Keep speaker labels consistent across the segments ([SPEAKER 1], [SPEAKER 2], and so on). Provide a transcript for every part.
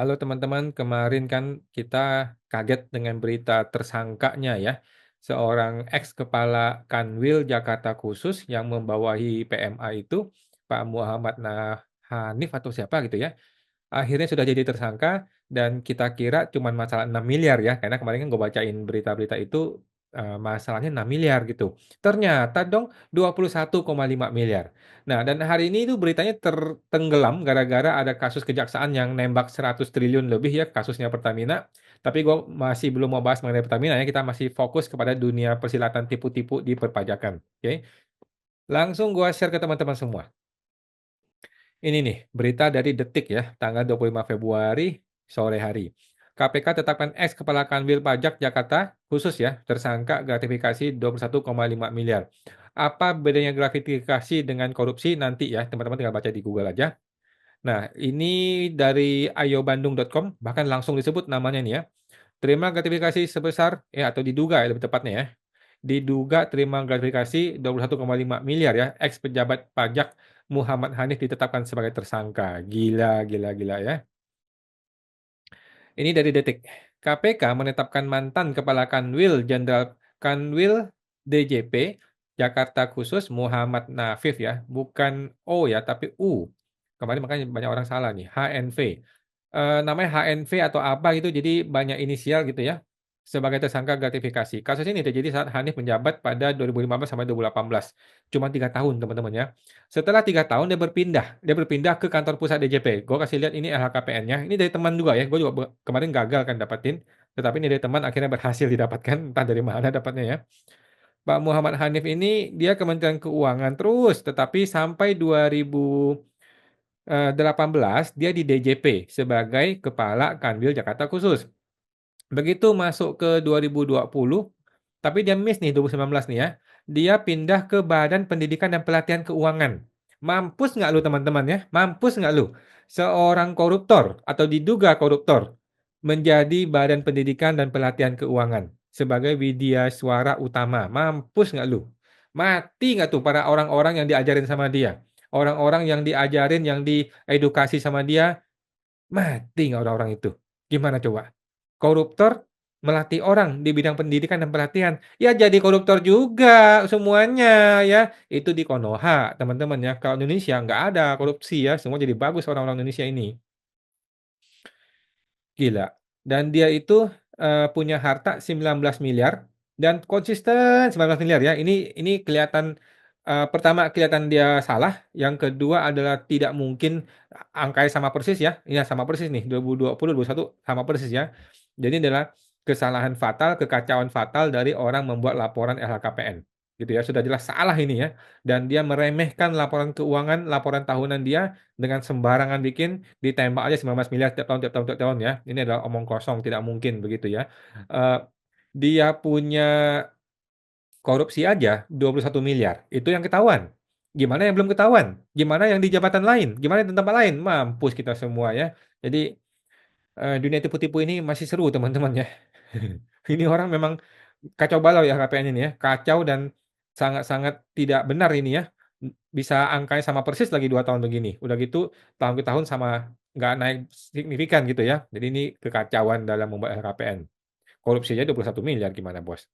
[SPEAKER 1] Halo teman-teman, kemarin kan kita kaget dengan berita tersangkanya ya, seorang ex kepala Kanwil Jakarta Khusus yang membawahi PMA itu, Pak Muhammad Hanif atau siapa gitu ya, akhirnya sudah jadi tersangka dan kita kira cuma masalah 6 miliar ya, karena kemarin kan gue bacain berita-berita itu, masalahnya 6 miliar gitu. Ternyata dong 21,5 miliar. Nah, dan hari ini itu beritanya tertenggelam gara-gara ada kasus kejaksaan yang nembak 100 triliun lebih ya kasusnya Pertamina. Tapi gue masih belum mau bahas mengenai Pertamina ya, kita masih fokus kepada dunia persilatan tipu-tipu di perpajakan, oke. Langsung gue share ke teman-teman semua. Ini nih, berita dari Detik ya, tanggal 25 Februari sore hari. KPK tetapkan ex Kepala Kanwil Pajak Jakarta khusus ya, tersangka gratifikasi 21,5 miliar. Apa bedanya gratifikasi dengan korupsi nanti ya, teman-teman tinggal baca di Google aja. Nah, ini dari ayobandung.com, bahkan langsung disebut namanya nih ya. Terima gratifikasi sebesar, ya atau diduga ya lebih tepatnya ya, diduga terima gratifikasi 21,5 miliar ya, ex pejabat pajak Muhammad Hanif ditetapkan sebagai tersangka. Gila gila gila ya. Ini dari Detik. KPK menetapkan mantan Kepala Kanwil Jenderal Kanwil DJP Jakarta Khusus Muhammad Nafif ya, bukan O ya, tapi U. Kemarin makanya banyak orang salah nih, HNV. Namanya HNV atau apa gitu, jadi banyak inisial gitu ya, sebagai tersangka gratifikasi. Kasus ini terjadi saat Hanif menjabat pada 2015 sampai 2018. Cuma 3 tahun teman-teman ya. Setelah 3 tahun dia berpindah ke kantor pusat DJP. Gue kasih lihat ini LHKPN-nya. Ini dari teman juga ya. Gue juga kemarin gagal kan dapetin. Tetapi ini dari teman akhirnya berhasil didapatkan. Entah dari mana dapatnya ya. Pak Muhammad Hanif ini dia Kementerian Keuangan terus. Tetapi sampai 2018 dia di DJP sebagai Kepala Kanwil Jakarta Khusus. Begitu masuk ke 2020, tapi dia miss nih 2019 nih ya. Dia pindah ke Badan Pendidikan dan Pelatihan Keuangan. Mampus nggak lu teman-teman ya? Mampus nggak lu? Seorang koruptor atau diduga koruptor menjadi Badan Pendidikan dan Pelatihan Keuangan sebagai widya suara utama. Mampus nggak lu? Mati nggak tuh para orang-orang yang diajarin sama dia? Orang-orang yang diajarin, yang diedukasi sama dia, mati nggak orang-orang itu? Gimana coba? Koruptor melatih orang di bidang pendidikan dan pelatihan, ya jadi koruptor juga semuanya ya. Itu di Konoha teman-teman ya. Kalau Indonesia nggak ada korupsi ya, semua jadi bagus orang-orang Indonesia ini. Gila. Dan dia itu, punya harta 19 miliar dan konsisten 19 miliar ya. Ini kelihatan, pertama kelihatan dia salah, yang kedua adalah tidak mungkin angkanya sama persis ya. Iya sama persis nih 2020, 21 sama persis ya. Jadi adalah kesalahan fatal, kekacauan fatal dari orang membuat laporan LHKPN, gitu ya. Sudah jelas salah ini ya, dan dia meremehkan laporan keuangan, laporan tahunan dia dengan sembarangan bikin, ditembak aja 19 miliar tiap tahun tiap tahun tiap tahun ya. Ini adalah omong kosong, tidak mungkin begitu ya. Eee, dia punya korupsi aja 21 miliar, itu yang ketahuan. Gimana yang belum ketahuan? Gimana yang di jabatan lain? Gimana di tempat lain? Mampus kita semua ya. Jadi, dunia tipu-tipu ini masih seru teman-teman ya. Ini orang memang kacau balau ya KPN ini ya, kacau dan sangat-sangat tidak benar ini ya. Bisa angkanya sama persis lagi 2 tahun begini. Udah gitu tahun ke tahun sama, nggak naik signifikan gitu ya. Jadi ini kekacauan dalam membuat LHKPN. Korupsi aja 21 miliar gimana Bos.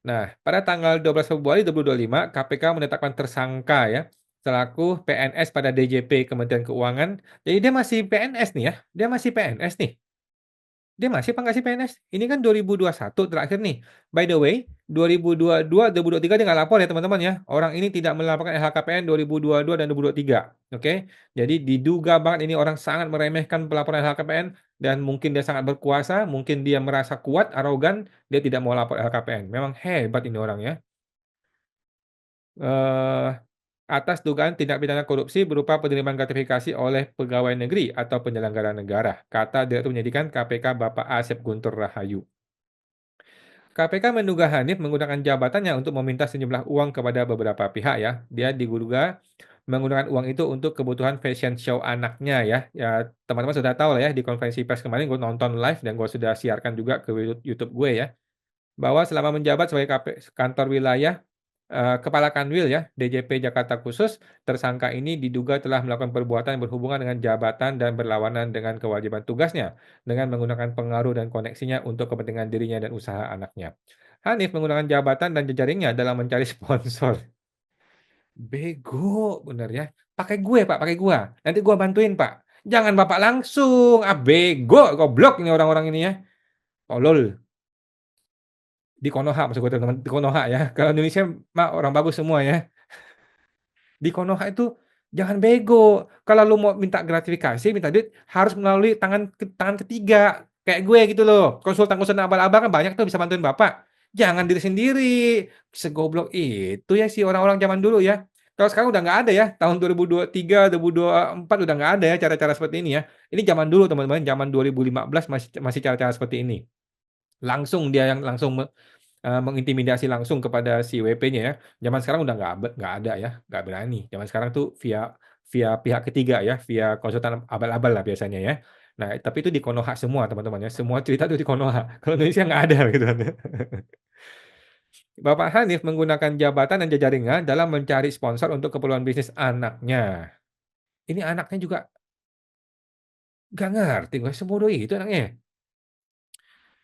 [SPEAKER 1] Nah, pada tanggal 12 Februari 2025, KPK menetapkan tersangka ya, selaku PNS pada DJP Kementerian Keuangan. Jadi dia masih PNS nih ya, dia masih PNS nih. Dia masih apa nggak sih PNS? Ini kan 2021 terakhir nih. By the way, 2022, 2023 dia nggak lapor ya teman-teman ya. Orang ini tidak melaporkan LHKPN 2022 dan 2023. Oke. Jadi diduga banget ini orang sangat meremehkan pelaporan LHKPN dan mungkin dia sangat berkuasa, mungkin dia merasa kuat, arogan, dia tidak mau lapor LHKPN. Memang hebat ini orang ya. Eh, atas dugaan tindak pidana korupsi berupa penerimaan gratifikasi oleh pegawai negeri atau penyelenggara negara, kata Direktur Penyidikan KPK Bapak Asep Guntur Rahayu. KPK menduga Hanif menggunakan jabatannya untuk meminta sejumlah uang kepada beberapa pihak ya. Dia diduga menggunakan uang itu untuk kebutuhan fashion show anaknya ya. Ya teman-teman sudah tahu lah ya di konferensi pers kemarin gue nonton live dan gue sudah siarkan juga ke YouTube gue ya. Bahwa selama menjabat sebagai kantor wilayah Kepala Kanwil ya, DJP Jakarta Khusus, tersangka ini diduga telah melakukan perbuatan yang berhubungan dengan jabatan dan berlawanan dengan kewajiban tugasnya, dengan menggunakan pengaruh dan koneksinya untuk kepentingan dirinya dan usaha anaknya. Hanif menggunakan jabatan dan jejaringnya dalam mencari sponsor. Bego bener ya. Pakai gue Pak, pakai gua. Nanti gua bantuin Pak. Jangan Bapak langsung, bego, goblok ini orang-orang ini ya. Tolol. Di Konoha maksud gue teman-teman, di Konoha ya. Kalau Indonesia mah orang bagus semua ya. Di Konoha itu jangan bego. Kalau lu mau minta gratifikasi, minta duit, harus melalui tangan ketiga. Kayak gue gitu loh. Konsultan-konsultan abal-abal kan banyak tuh bisa bantuin Bapak. Jangan diri sendiri. Segoblok itu ya si orang-orang zaman dulu ya. Kalau sekarang udah nggak ada ya. Tahun 2023, 2024 udah nggak ada ya cara-cara seperti ini ya. Ini zaman dulu teman-teman, zaman 2015 masih masih cara-cara seperti ini. Langsung dia yang langsung mengintimidasi langsung kepada si WP-nya ya. Zaman sekarang udah nggak ada ya, nggak berani. Zaman sekarang tuh via via pihak ketiga ya, via konsultan abal-abal lah biasanya ya. Nah, tapi itu di Konoha semua teman-teman ya, semua cerita tuh di Konoha. Kalau Indonesia nggak ada gitu kan ya. Bapak Hanif menggunakan jabatan dan jejaringnya dalam mencari sponsor untuk keperluan bisnis anaknya. Ini anaknya juga nggak ngerti gue, sebodoh itu anaknya ya.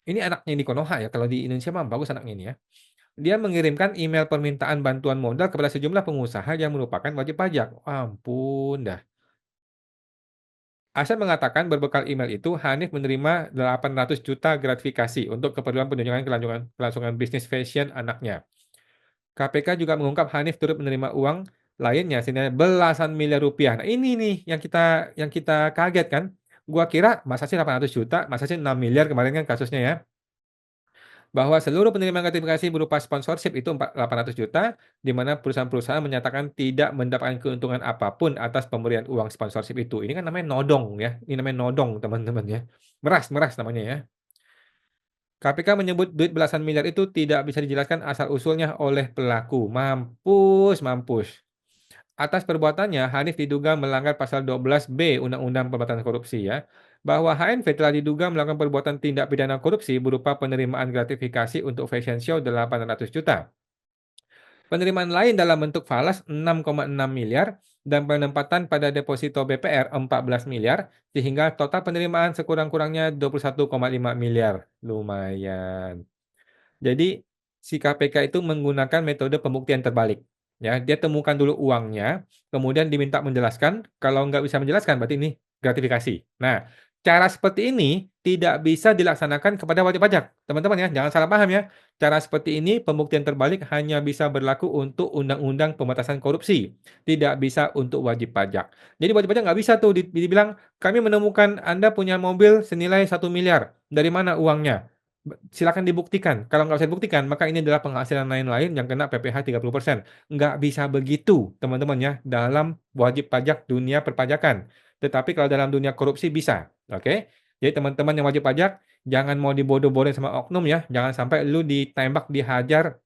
[SPEAKER 1] Ini anaknya di Konoha ya, kalau di Indonesia mah bagus anaknya ini ya. Dia mengirimkan email permintaan bantuan modal kepada sejumlah pengusaha yang merupakan wajib pajak. Ampun dah. Asep mengatakan berbekal email itu, Hanif menerima 800 juta gratifikasi untuk keperluan penunjukan kelangsungan bisnis fashion anaknya. KPK juga mengungkap Hanif turut menerima uang lainnya senilai belasan miliar rupiah. Nah, ini nih yang kita kaget kan. Gua kira masa sih 800 juta, masa sih 6 miliar kemarin kan kasusnya ya. Bahwa seluruh penerimaan gratifikasi berupa sponsorship itu 800 juta, di mana perusahaan-perusahaan menyatakan tidak mendapatkan keuntungan apapun atas pemberian uang sponsorship itu. Ini kan namanya nodong ya, ini namanya nodong teman-teman ya. Meras meras namanya ya. KPK menyebut duit belasan miliar itu tidak bisa dijelaskan asal-usulnya oleh pelaku. Mampus, mampus. Atas perbuatannya, Hanif diduga melanggar pasal 12B Undang-Undang Pemberantasan Korupsi ya, bahwa HNV telah diduga melakukan perbuatan tindak pidana korupsi berupa penerimaan gratifikasi untuk fashion show 800 juta. Penerimaan lain dalam bentuk falas 6,6 miliar dan penempatan pada deposito BPR 14 miliar sehingga total penerimaan sekurang-kurangnya 21,5 miliar. Lumayan. Jadi si KPK itu menggunakan metode pembuktian terbalik. Ya, dia temukan dulu uangnya, kemudian diminta menjelaskan. Kalau nggak bisa menjelaskan, berarti ini gratifikasi. Nah, cara seperti ini tidak bisa dilaksanakan kepada wajib pajak. Teman-teman ya, jangan salah paham ya. Cara seperti ini, pembuktian terbalik hanya bisa berlaku untuk Undang-Undang Pemberantasan Korupsi. Tidak bisa untuk wajib pajak. Jadi wajib pajak nggak bisa tuh dibilang, kami menemukan Anda punya mobil senilai 1 miliar. Dari mana uangnya? Silakan dibuktikan. Kalau nggak bisa dibuktikan, maka ini adalah penghasilan lain-lain yang kena PPh 30%. Nggak bisa begitu, teman-teman ya, dalam wajib pajak dunia perpajakan. Tetapi kalau dalam dunia korupsi bisa. Oke? Jadi teman-teman yang wajib pajak, jangan mau dibodoh-bodohin sama oknum ya. Jangan sampai lu ditembak, dihajar,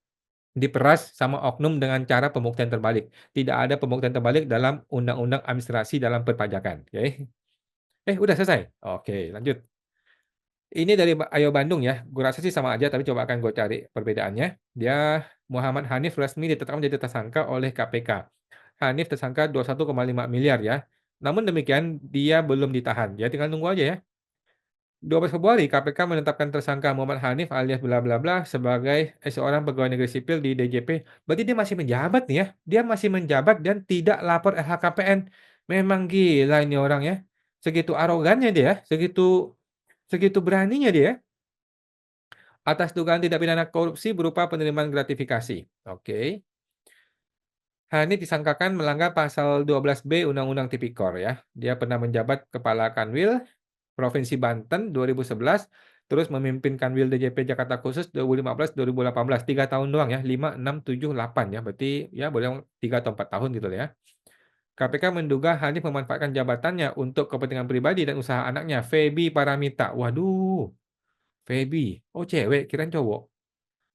[SPEAKER 1] diperas sama oknum dengan cara pembuktian terbalik. Tidak ada pembuktian terbalik dalam undang-undang administrasi dalam perpajakan. Oke? Udah selesai? Oke, lanjut. Ini dari Ayo Bandung ya, gue rasa sih sama aja, tapi coba akan gue cari perbedaannya. Dia Muhammad Hanif resmi ditetapkan menjadi tersangka oleh KPK. Hanif tersangka 21,5 miliar ya. Namun demikian, dia belum ditahan. Ya tinggal nunggu aja ya. 12 Februari, KPK menetapkan tersangka Muhammad Hanif alias bla bla bla sebagai seorang pegawai negeri sipil di DJP. Berarti dia masih menjabat nih ya. Dia masih menjabat dan tidak lapor LHKPN. Memang gila ini orang ya. Segitu arogannya dia, ya. segitu segitu beraninya dia. Ya. Atas dugaan tindak pidana korupsi berupa penerimaan gratifikasi. Oke. Hanif disangkakan melanggar pasal 12B Undang-Undang Tipikor ya. Dia pernah menjabat Kepala Kanwil Provinsi Banten 2011, terus memimpin Kanwil DJP Jakarta Khusus 2015-2018, 3 tahun doang ya, 5, 6, 7, 8 ya. Berarti ya boleh 3 atau 4 tahun gitu ya. KPK menduga Hanif memanfaatkan jabatannya untuk kepentingan pribadi dan usaha anaknya, Feby Paramita. Waduh, Feby. Oh cewek, kirain cowok.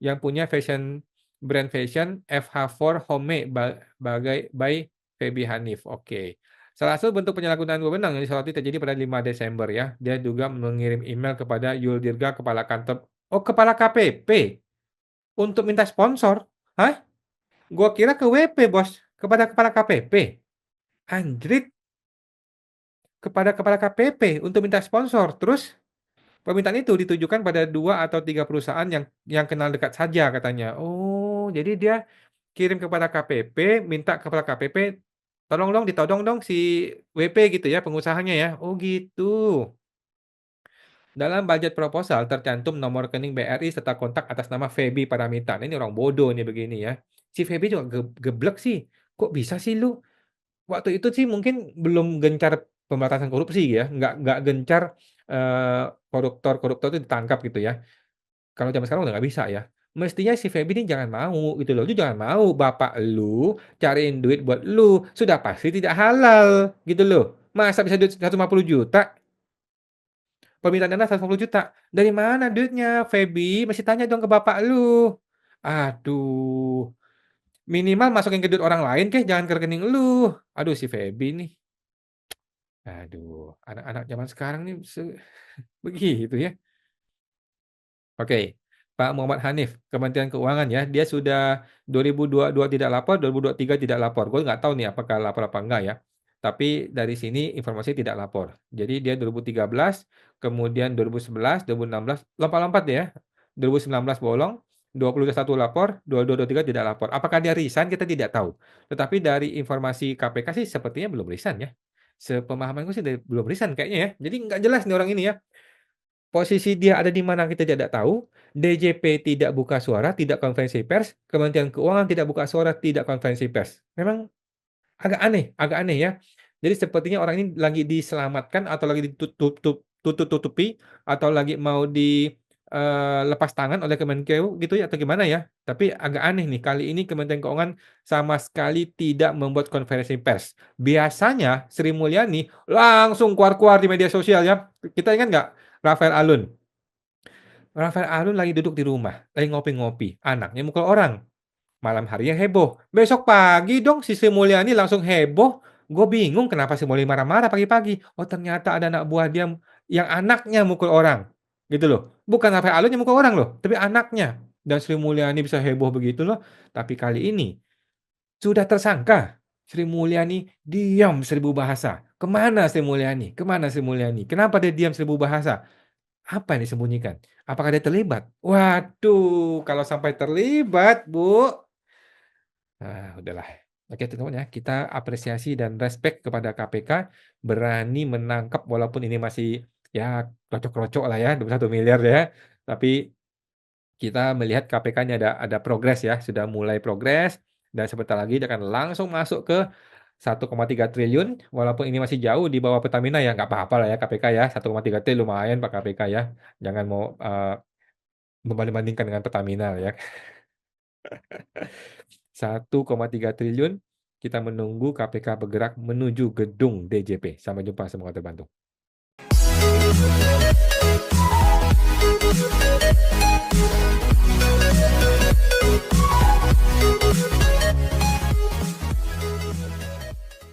[SPEAKER 1] Yang punya brand fashion FH4 Home by Feby Hanif. Oke. Salah satu bentuk penyalahgunaan wewenang yang disoroti terjadi pada 5 Desember ya. Dia juga mengirim email kepada Yul Dirga kepala kantor kepala KPP untuk minta sponsor. Hah? Gua kira ke WP, Bos, kepada kepala KPP. Anjrit, kepada kepala KPP untuk minta sponsor. Terus permintaan itu ditujukan pada 2 atau 3 perusahaan yang kenal dekat saja katanya. Oh, jadi dia kirim kepada KPP, minta kepala KPP, "Tolong dong, ditodong dong si WP," gitu ya, pengusahanya ya. Oh, gitu. Dalam budget proposal tercantum nomor rekening BRI serta kontak atas nama Feby Paramita. Nah, ini orang bodoh nih begini ya. Si Feby juga geblek sih. Kok bisa sih lu? Waktu itu sih mungkin belum gencar pemberantasan korupsi ya, nggak gencar, koruptor-koruptor itu ditangkap gitu ya. Kalau zaman sekarang udah nggak bisa ya. Mestinya si Feby ini jangan mau gitu loh, lu jangan mau bapak lu cariin duit buat lu, sudah pasti tidak halal gitu loh. Masa bisa duit 150 juta, permintaan dana 150 juta, dari mana duitnya Feby? Mesti tanya dong ke bapak lu. Aduh, minimal masukin ke duit orang lain kek, jangan ke rekening lu. Aduh si Feby nih, aduh anak-anak zaman sekarang nih begitu ya. Oke, Pak Muhammad Hanif, Kementerian Keuangan ya, dia sudah 2022 tidak lapor, 2023 tidak lapor. Gue nggak tahu nih apakah lapor apa enggak ya. Tapi dari sini informasi tidak lapor. Jadi dia 2013, kemudian 2011, 2016, lompat-lompat ya. 2019 bolong, 2021 lapor, 2223 tidak lapor. Apakah dia resign? Kita tidak tahu. Tetapi dari informasi KPK sih sepertinya belum resign ya. Sepemahamanku sih belum resign kayaknya ya. Jadi nggak jelas nih orang ini ya. Posisi dia ada di mana kita tidak tahu, DJP tidak buka suara, tidak konferensi pers, Kementerian Keuangan tidak buka suara, tidak konferensi pers. Memang agak aneh ya. Jadi sepertinya orang ini lagi diselamatkan atau lagi tutupi atau lagi mau lepas tangan oleh Kemenkeu gitu ya atau gimana ya. Tapi agak aneh nih, kali ini Kementerian Keuangan sama sekali tidak membuat konferensi pers. Biasanya Sri Mulyani langsung keluar-keluar di media sosial ya. Kita ingat nggak Rafael Alun? Rafael Alun lagi duduk di rumah, lagi ngopi-ngopi, anaknya mukul orang. Malam harinya heboh. Besok pagi dong si Sri Mulyani langsung heboh. Gue bingung kenapa Sri Mulyani marah-marah pagi-pagi. Oh ternyata ada anak buah dia yang anaknya mukul orang. Gitu loh. Bukan Rafael Alun yang mukul orang loh, tapi anaknya. Dan Sri Mulyani bisa heboh begitu loh. Tapi kali ini sudah tersangka. Sri Mulyani diam 1000 bahasa. Kemana Sri Mulyani? Kemana Sri Mulyani? Kenapa dia diam 1000 bahasa? Apa yang disembunyikan? Apakah dia terlibat? Waduh, kalau sampai terlibat, Bu. Udahlah. Oke teman-teman ya, kita apresiasi dan respek kepada KPK berani menangkap walaupun ini masih ya krocok-krocok lah ya, 21 miliar ya. Tapi kita melihat KPK ini ada progres ya, sudah mulai progres dan sebentar lagi dia akan langsung masuk ke 1,3 triliun walaupun ini masih jauh di bawah Pertamina ya, nggak apa-apa lah ya KPK ya, 1,3 triliun lumayan Pak KPK ya. Jangan mau membanding-bandingkan dengan Pertamina ya. 1,3 triliun, kita menunggu KPK bergerak menuju gedung DJP. Sampai jumpa, semoga terbantu.